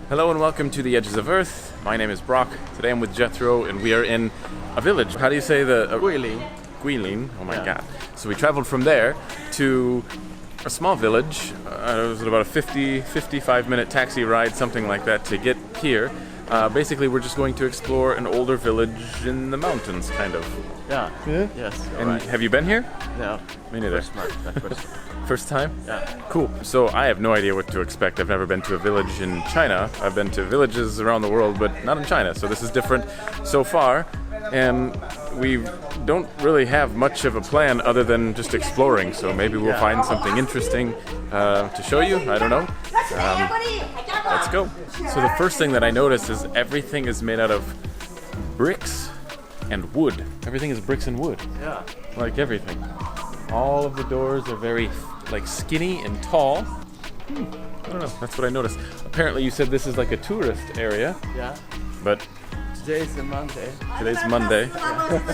Hello and welcome to the Edges of Earth. My name is Brock. Today I'm with Jethro and we are in a village. How do you say the... Guilin. Guilin? Oh my god. So we traveled from there to a small village. It was about a 55 minute taxi ride, something like that, to get here. Basically, we're just going to explore an older village in the mountains, kind of. Yeah. Yes. And Right. have you been here? No. Me neither. First. First time? Yeah. Cool. So I have no idea what to expect. I've never been to a village in China. I've been to villages around the world, but not in China. So this is different so far. And we don't really have much of a plan other than just exploring. So maybe we'll find something interesting to show you. I don't know. Let's go. So the first thing that I noticed is everything is made out of bricks and wood. Everything is bricks and wood. Yeah. Like everything. All of the doors are very skinny and tall. I don't know. That's what I noticed. Apparently you said this is like a tourist area. Yeah. But Today is a Monday. today's Monday.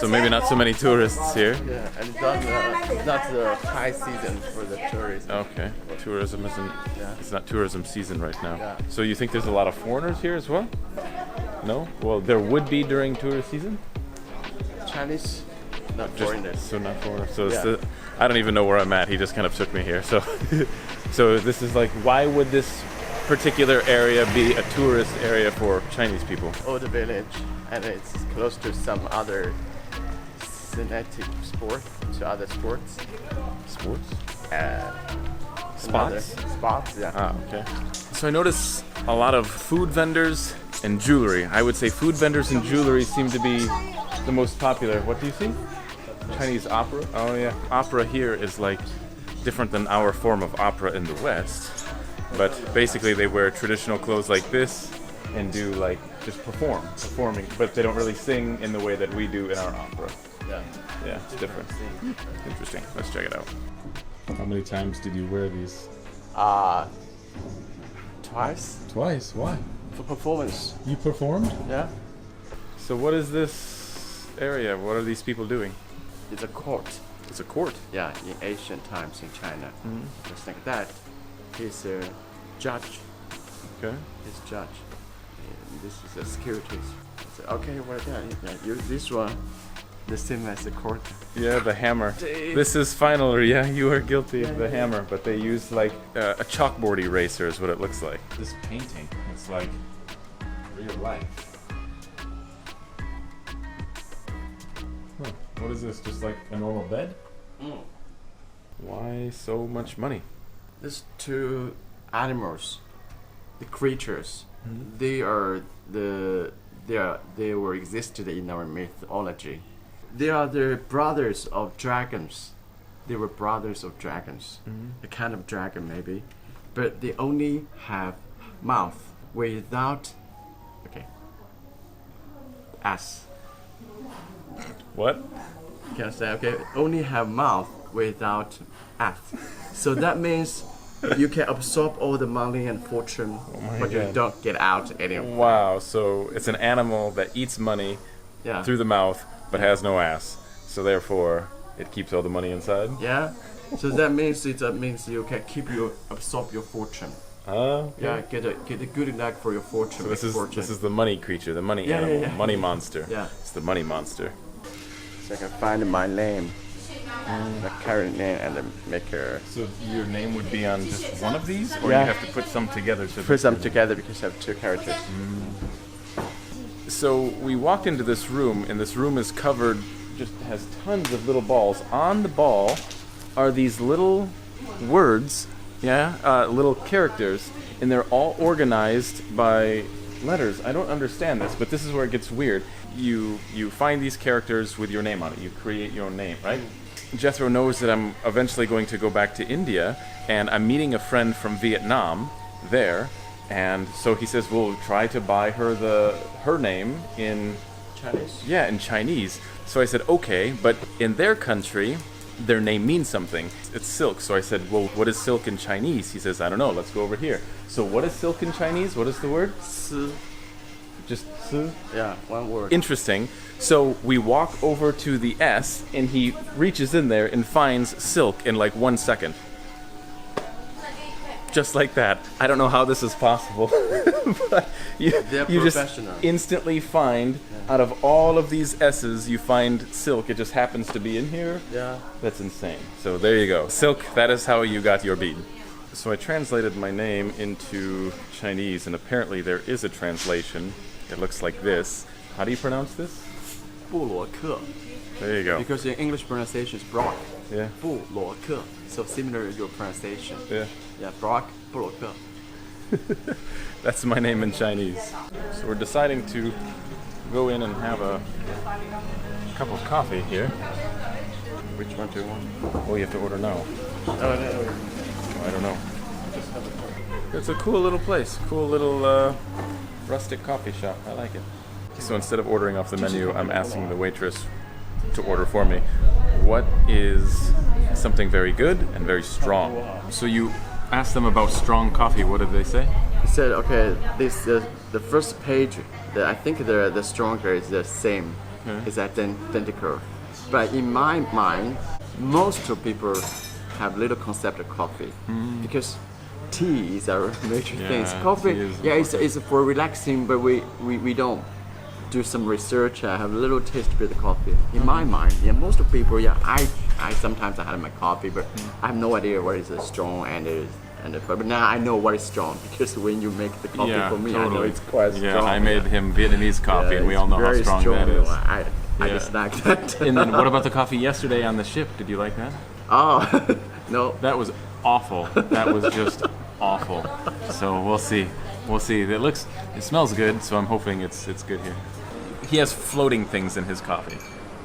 So maybe not so many tourists here. Yeah, and it's not the high season for the tourism. Okay. Tourism isn't... Yeah. It's not tourism season right now. Yeah. So you think there's a lot of foreigners here as well? No? Well, there would be during tourist season? Chinese, not Just- foreigners. So not foreigners. So it's Yeah. I don't even know where I'm at. He just kind of took me here. So, so this is like, why would this particular area be a tourist area for Chinese people? Old village, and it's close to some other synthetic sport, to other sports. Sports? Another Spots? Spots, yeah. Ah, okay. So I notice a lot of food vendors and jewelry. I would say food vendors and jewelry seem to be the most popular. What do you see? Chinese opera? Oh yeah. Opera here is like different than our form of opera in the West. But basically they wear traditional clothes like this and do like just performing. But they don't really sing in the way that we do in our opera. Yeah. Yeah, it's different. Interesting. Let's check it out. How many times did you wear these? Twice Twice. Why? for performance. You performed? Yeah. So what is this area? What are these people doing? It's a court. It's a court. Yeah, in ancient times in China. Just like that. He's a judge. Okay. He's judge. And this is a security. So, okay, well, yeah, use this one. The same as the court. Yeah, the hammer. This is finally, yeah, you are guilty of the hammer, but they use like a chalkboard eraser is what it looks like. This painting, it's like real life. Huh. What is this? Just like a normal bed? Why so much money? These two animals, the creatures, they were existed in our mythology. They are the brothers of dragons. They were brothers of dragons, a kind of dragon maybe, but they only have mouth without, ass. What? Can I say okay? Only have mouth without ass. So that means you can absorb all the money and fortune, but you God. don't get out anymore. Wow, so it's an animal that eats money Yeah. through the mouth but has no ass. So therefore, it keeps all the money inside. Yeah. So that means you can absorb your fortune. Yeah, get a good luck for your fortune. So this fortune. is the money creature, the money Yeah, animal, yeah. money monster. Yeah. It's the money monster. So I can find my name, the current name, and then make a So your name would be on just one of these, or Yeah. you have to put some together. So put them together because I have two characters. So we walked into this room, and this room is covered, just has tons of little balls. On the ball are these little words, little characters, and they're all organized by letters. I don't understand this, but this is where it gets weird. You find these characters with your name on it. You create your own name, right? Jethro knows that I'm eventually going to go back to India, and I'm meeting a friend from Vietnam there, and so he says we'll try to buy her her name in Chinese? Yeah, in Chinese. So I said, okay, but in their country, their name means something. It's silk. So I said, well, what is silk in Chinese? He says, I don't know. Let's go over here. So what is silk in Chinese? What is the word? Si. Just si? Yeah, one word. Interesting. So we walk over to the S, and he reaches in there and finds silk in like 1 second. just like that. I don't know how this is possible, but you just professional. instantly find, out of all of these S's, you find silk. It just happens to be in here. Yeah. That's insane. So there you go. Silk, that is how you got your bead. So I translated my name into Chinese, and apparently there is a translation. It looks like this. How do you pronounce this? 布罗克. There you go. Because your English pronunciation is Brock. Yeah. 布罗克. So similar to your pronunciation. Yeah. Yeah, Brock, 布罗克. That's my name in Chinese. So we're deciding to go in and have a cup of coffee here. Which one do you want? Oh, you have to order now. Oh, no. I don't know. It's a cool little place. Cool little rustic coffee shop. I like it. So instead of ordering off the menu, I'm asking the waitress to order for me. What is something very good and very strong? So you asked them about strong coffee. What did they say? He said, okay, this the first page, I think the stronger is the same. It's identical. But in my mind, most of people have little concept of coffee because tea is our major thing. Coffee, it's for relaxing, but we don't do some research. I have a little taste with the coffee. In my mind, most of people, I sometimes I have my coffee, but I have no idea what is strong but now I know what is strong because when you make the coffee for me, totally. I know it's quite strong. Yeah, I made him Vietnamese coffee, and we all know how strong that is. I just like that. And then what about the coffee yesterday on the ship? Did you like that? Oh, no. That was awful. That was just awful. So we'll see. We'll see. It smells good, so I'm hoping it's good here. He has floating things in his coffee.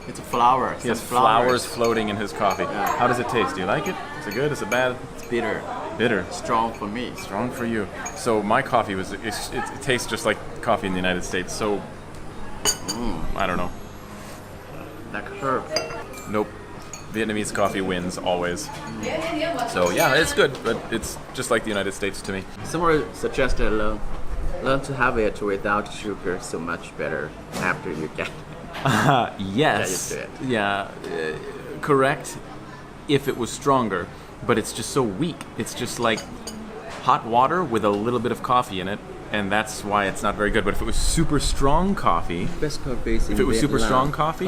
It's a flower. He has flowers floating in his coffee. How does it taste? Do you like it? Is it good? Is it bad? It's bitter. Bitter. Strong for me. Strong for you. So my coffee it tastes just like coffee in the United States. So I don't know. Like herb. Nope. Vietnamese coffee wins always. So yeah, it's good, but it's just like the United States to me. Someone suggested learn to have it without sugar so much better after you get Yes. Yeah, correct. If it was stronger, but it's just so weak. It's just like hot water with a little bit of coffee in it, and that's why it's not very good. But if it was super strong coffee, best coffee is if it was super strong coffee,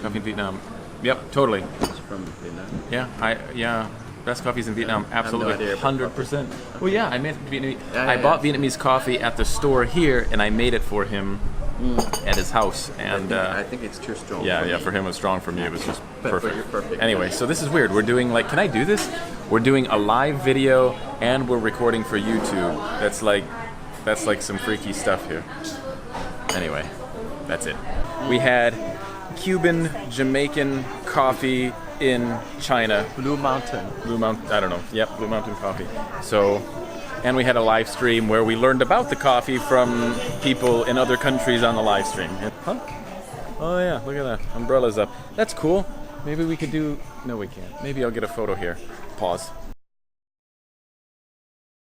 coffee in Vietnam. Yep, totally. It's from Vietnam. Yeah. Best coffees in Vietnam, absolutely, 100%. Well, yeah, I made Vietnamese. Yeah, I bought Vietnamese coffee at the store here, and I made it for him at his house. And I think it's too strong. Yeah, for him it was strong. For me, it was just perfect. You're perfect. Anyway, so this is weird. We're doing can I do this? We're doing a live video, and we're recording for YouTube. That's like some freaky stuff here. Anyway, that's it. We had Cuban, Jamaican coffee in China. Blue Mountain. I don't know. Yep, Blue Mountain coffee. So, and we had a live stream where we learned about the coffee from people in other countries on the live stream. Huh? Oh yeah, look at that. Umbrella's up. That's cool. Maybe we could do... No, we can't. Maybe I'll get a photo here. Pause.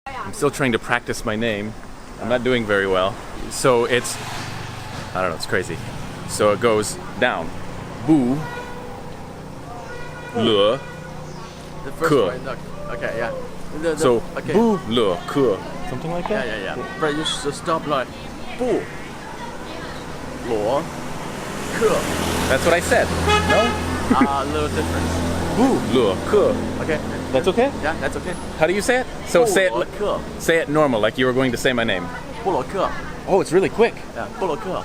I'm still trying to practice my name. I'm not doing very well. So it's... I don't know, it's crazy. So it goes down. Bu. Le. The first Ke. one. Okay, yeah. So, okay. bu, le, ke. Something like that? Yeah. But you should stop like 不 罗 ke. That's what I said. No? A little difference. Bu, le, ke. Okay. That's okay? Yeah, that's okay. How do you say it? So ke. say it normal, like you were going to say my name. 布罗克. Oh, it's really quick. Yeah, 布罗克.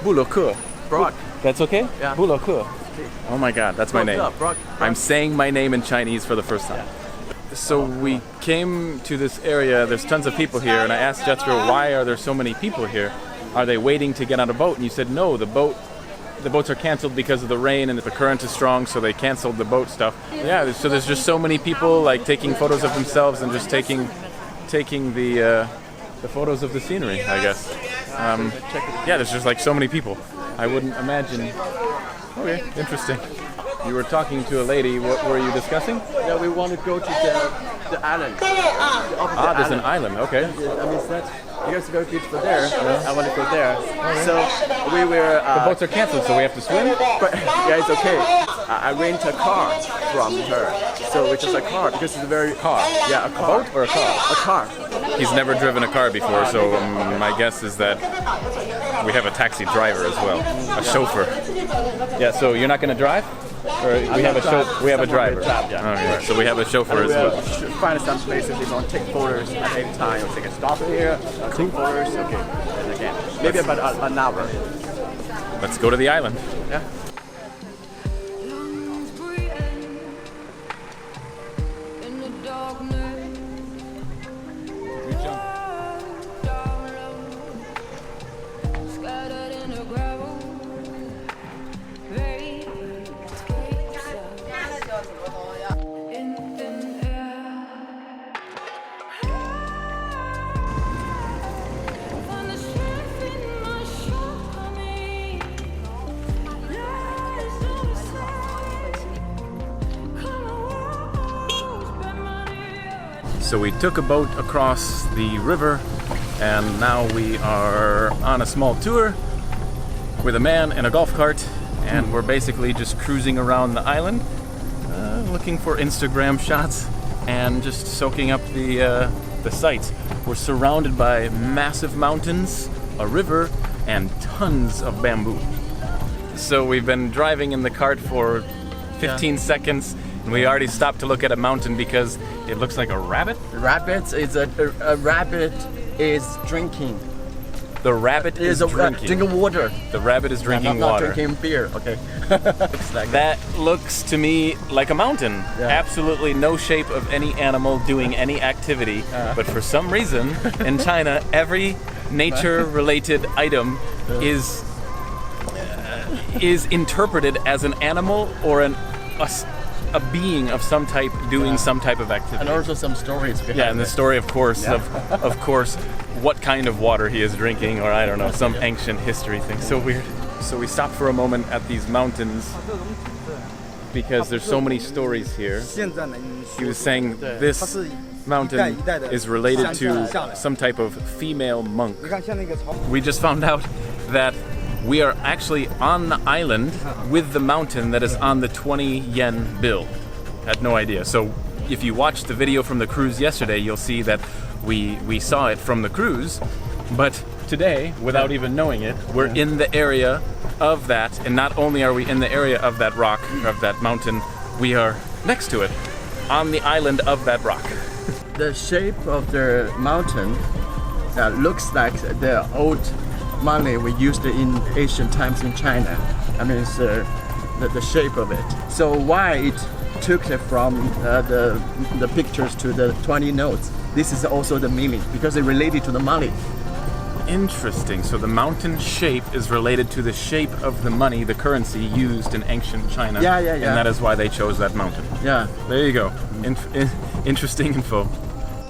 Bu, le, ke. Brock. That's okay? Yeah. Bu, le, ke. Oh my god, that's my name. Brock. I'm saying my name in Chinese for the first time. So we came to this area, there's tons of people here, and I asked Jethro, why are there so many people here? Are they waiting to get on a boat? And you said, no, the boats are canceled because of the rain and the current is strong, so they canceled the boat stuff. Yeah, so there's just so many people like taking photos of themselves and just taking the photos of the scenery, I guess. Yeah, there's just like so many people. I wouldn't imagine. Okay, interesting. You were talking to a lady. What were you discussing? Yeah, we want to go to the island. There's an island. Okay. Yeah, I mean, that's, you guys go beautiful there. I want to go there. So we were. The boats are canceled, so we have to swim. But yeah, it's okay. I rent a car from her. So it's just a car because it's a very Car? Yeah, a car. boat or a car? A car. He's never driven a car before, so my guess is that we have a taxi driver as well, a chauffeur. Yeah, so you're not going to drive? Or we have a driver. Okay, so we have a chauffeur as well. Find some places if you want to take photos at any time. Or take a stop here, take photos. Okay, and again, maybe about an hour. Let's go to the island. Yeah. So we took a boat across the river, and now we are on a small tour with a man in a golf cart, and we're basically just cruising around the island, looking for Instagram shots and just soaking up the sights. We're surrounded by massive mountains, a river, and tons of bamboo. So we've been driving in the cart for 15 seconds, and we already stopped to look at a mountain because it looks like a rabbit. Rabbit is a rabbit is drinking. The rabbit is drinking. Drinking water. The rabbit is drinking not water. drinking beer. Okay. Looks like That looks to me like a mountain. Yeah. Absolutely no shape of any animal doing any activity. But for some reason, in China, every nature-related item is interpreted as an animal or a being of some type doing some type of activity. And also some stories behind Yeah, and the it. story, of course, of course, what kind of water he is drinking, or I don't know, some ancient history thing. So weird. So we stopped for a moment at these mountains because there's so many stories here. He was saying this mountain is related to some type of female monk. We just found out that we are actually on the island with the mountain that is on the 20 yen bill. Had no idea. So if you watched the video from the cruise yesterday, you'll see that we saw it from the cruise, but today, without even knowing it, we're in the area of that, and not only are we in the area of that rock, of that mountain, we are next to it, on the island of that rock. The shape of the mountain looks like the old money we used in ancient times in China. I mean, it's the shape of it. So why it took it from the pictures to the 20 notes? This is also the meaning because it related to the money. Interesting. So the mountain shape is related to the shape of the money, the currency used in ancient China. Yeah. And that is why they chose that mountain. Yeah. There you go. Interesting info.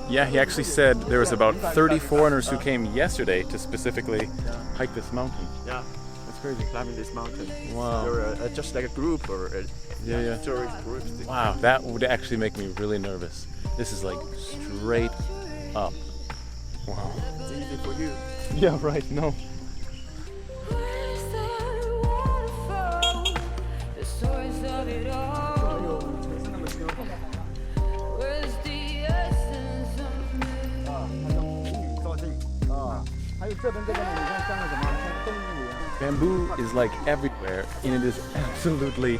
Yeah, he actually said there was about 30 foreigners who came yesterday to specifically hike this mountain. Yeah. That's crazy. Climbing this mountain. Wow. They're just like a group or Yeah. tourist groups. Wow, that would actually make me really nervous. This is like straight up. Wow. It's easy for you. Yeah, right. No. Bamboo is like everywhere, and it is absolutely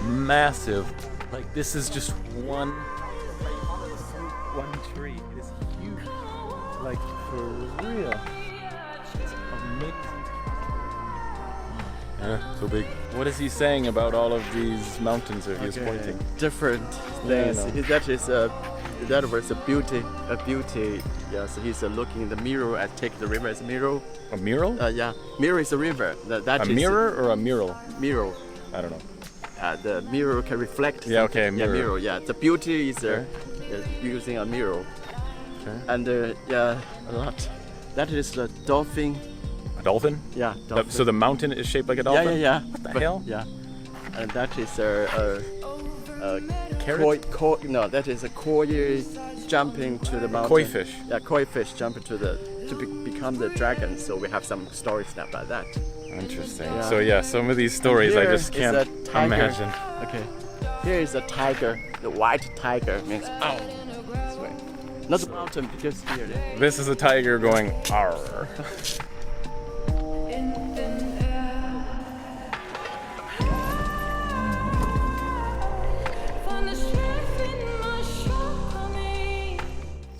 massive. Like this is just one tree. It is huge. Like for real. It's amazing. Yeah, so big. What is he saying about all of these mountains that he is pointing? Different Yeah, I things. know. That was a beauty. Yeah, so he's looking in the mirror and take the river as a mirror. A mural? Yeah, mirror is a river. That A is mirror or a mural? mirror. I don't know. The mirror can reflect. Yeah, okay, something. mirror. Yeah, mirror. Yeah, the beauty is using a mirror. Okay. And yeah, a lot. That is a dolphin. A dolphin? Yeah, dolphin. So the mountain is shaped like a dolphin? Yeah. What the hell? Yeah, and that is a Carrot? no, that is a koi jumping to the mountain. Koi fish. Yeah, koi fish jumping to become the dragon. So we have some stories about that. Interesting. Yeah. So yeah, some of these stories I Here just is can't a tiger. imagine. Okay. Here is a tiger. The white tiger means oh. This way. Not the mountain because here. This is a tiger going arr.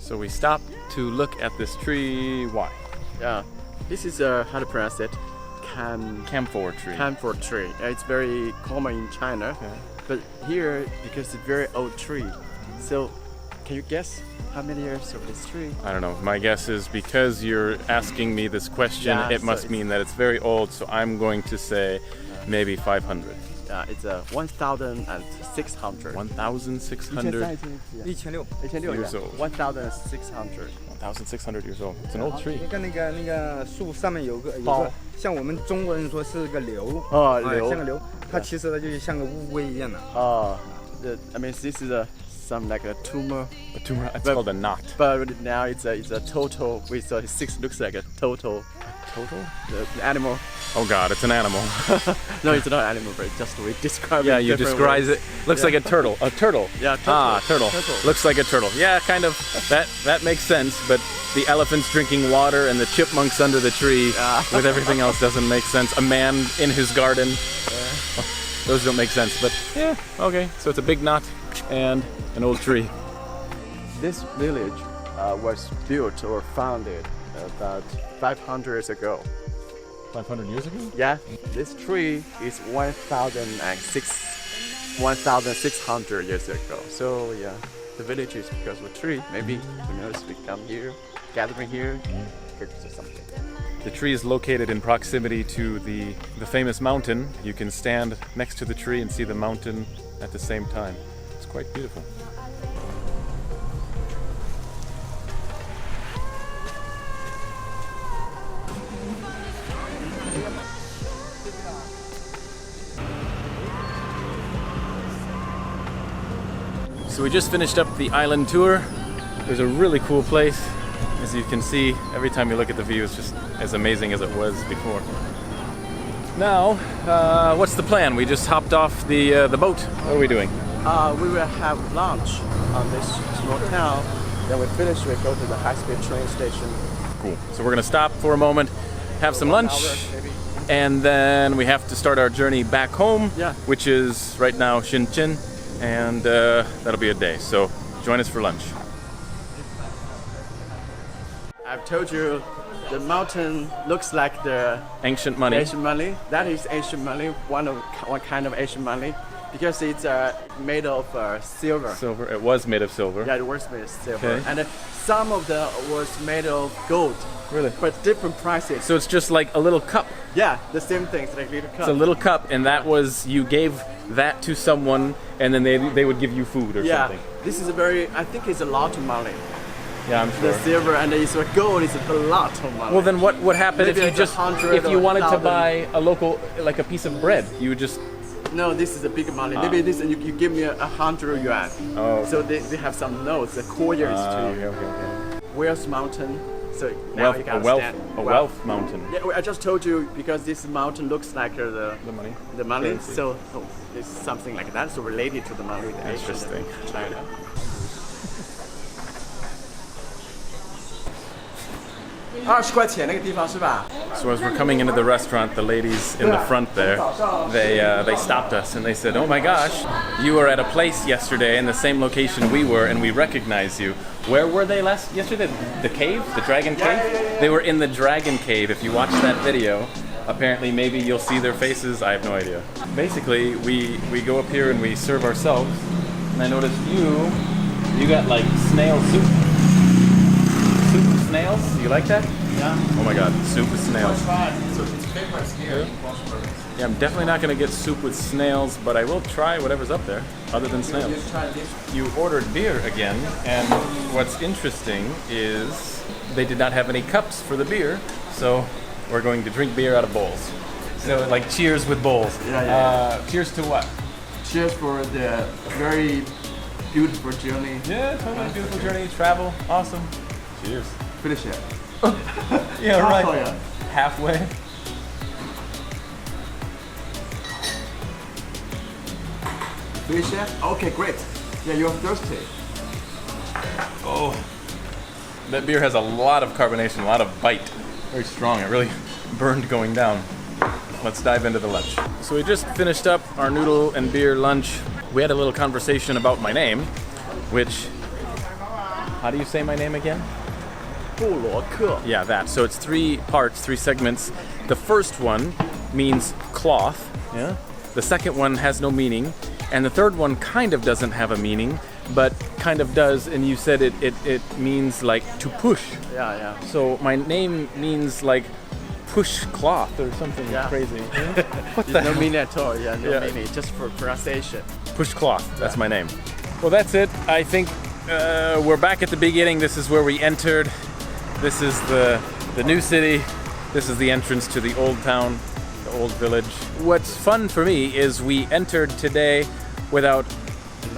So we stopped to look at this tree. Why? Yeah, this is how to pronounce it? Camphor tree. Camphor tree. It's very common in China, but here because it's a very old tree. So, can you guess how many years of this tree? I don't know. My guess is because you're asking me this question, it must mean that it's very old. So I'm going to say maybe 500. It's 1,600. 1,600 years old. 1,600. 1,600 years old. It's an old tree. 那个树上面有个像我们中国人说是个瘤像个瘤，它其实它就像个乌龟一样的。I mean, this is some like a tumor. A tumor. It's called a knot. But now it's a total. With 6 looks like a total. Total? The animal. Oh God, it's an animal. No, it's not an animal, but just we describe it. Yeah, you describe it. Looks like a turtle. A turtle. Yeah, turtle. Ah, turtle. Looks like a turtle. Yeah, kind of. That makes sense. But the elephants drinking water and the chipmunks under the tree with everything else doesn't make sense. A man in his garden. Those don't make sense. But yeah, okay. So it's a big knot and an old tree. This village was built or founded about 500 years ago. 500 years ago? Yeah, this tree is 1,600 years ago. So yeah, the village is because of a tree. Maybe who knows? We come here, gathering here, or something. The tree is located in proximity to the famous mountain. You can stand next to the tree and see the mountain at the same time. It's quite beautiful. So we just finished up the island tour. It was a really cool place. As you can see, every time you look at the view, it's just as amazing as it was before. Now, what's the plan? We just hopped off the boat. What are we doing? We will have lunch on this small town. Then we finish, we go to the high-speed train station. Cool. So we're gonna stop for a moment, have some lunch, and then we have to start our journey back home, which is right now Shenzhen, and that'll be a day. So join us for lunch. I've told you the mountain looks like the ancient money. Ancient money. That is ancient money. One kind of ancient money, because it's made of silver. Silver. It was made of silver. Yeah, it was made of silver. Okay. And some of the was made of gold. Really? But different prices. So it's just like a little cup. Yeah, the same thing. It's like a little cup. It's a little cup, and that was, you gave that to someone, and then they would give you food or something. Yeah, this is I think it's a lot of money. Yeah, I'm sure. The silver and the gold is a lot of money. Well, then what would happen Maybe if you wanted to buy a local, like a piece of bread? You would just... No, this is a big money. Maybe this you give me 100 yuan. Oh. So they have some notes, the couriers to you. Okay. Where's mountain? So now you can understand. A wealth mountain. Yeah, I just told you because this mountain looks like the money. The money. Currency. So it's something like that. So related to the money. Interesting. China. So as we're coming into the restaurant, the ladies in the front there, they stopped us and they said, "Oh my gosh, you were at a place yesterday in the same location we were, and we recognize you." Where were they yesterday? The cave? The dragon cave? Yeah. They were in the dragon cave. If you watch that video, apparently maybe you'll see their faces. I have no idea. Basically, we go up here and we serve ourselves, and I noticed you got like snail soup. Soup with snails? You like that? Yeah. Oh my god, soup with snails. So it's famous here. Yeah, I'm definitely not going to get soup with snails, but I will try whatever's up there, other than snails. You ordered beer again, and what's interesting is they did not have any cups for the beer, so we're going to drink beer out of bowls. So like cheers with bowls. Yeah. Cheers to what? Cheers for the very beautiful journey. Yeah, totally beautiful journey, travel, awesome. Cheers. Finish it. Yeah, right. Halfway. Beer chef? Okay, great. Yeah, you're thirsty. Oh, that beer has a lot of carbonation, a lot of bite. Very strong. It really burned going down. Let's dive into the lunch. So we just finished up our noodle and beer lunch. We had a little conversation about my name, which, how do you say my name again? 布罗克. Yeah, that. So it's 3 parts, 3 segments. The first one means cloth. Yeah. The second one has no meaning. And the third one kind of doesn't have a meaning, but kind of does. And you said it means like to push. Yeah. So my name means like push cloth or something crazy. What the No hell? meaning at all. Yeah, no Yeah. meaning. Just for pronunciation. Push cloth. That's my name. Well, that's it. I think we're back at the beginning. This is where we entered. This is the new city. This is the entrance to the old town, the old village. What's fun for me is we entered today without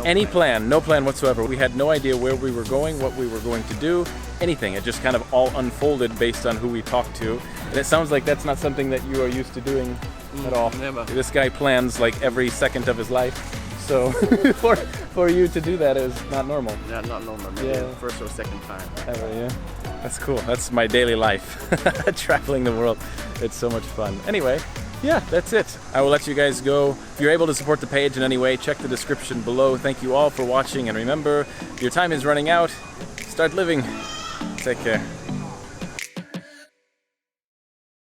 any plan, no plan whatsoever. We had no idea where we were going, what we were going to do, anything. It just kind of all unfolded based on who we talked to. And it sounds like that's not something that you are used to doing at all. Never. This guy plans like every second of his life. So for you to do that is not normal. Yeah, not normal. Maybe Yeah. first or second time. Ever, yeah. That's cool. That's my daily life. Traveling the world. It's so much fun. Anyway, yeah, that's it. I will let you guys go. If you're able to support the page in any way, check the description below. Thank you all for watching. And remember, your time is running out. Start living. Take care.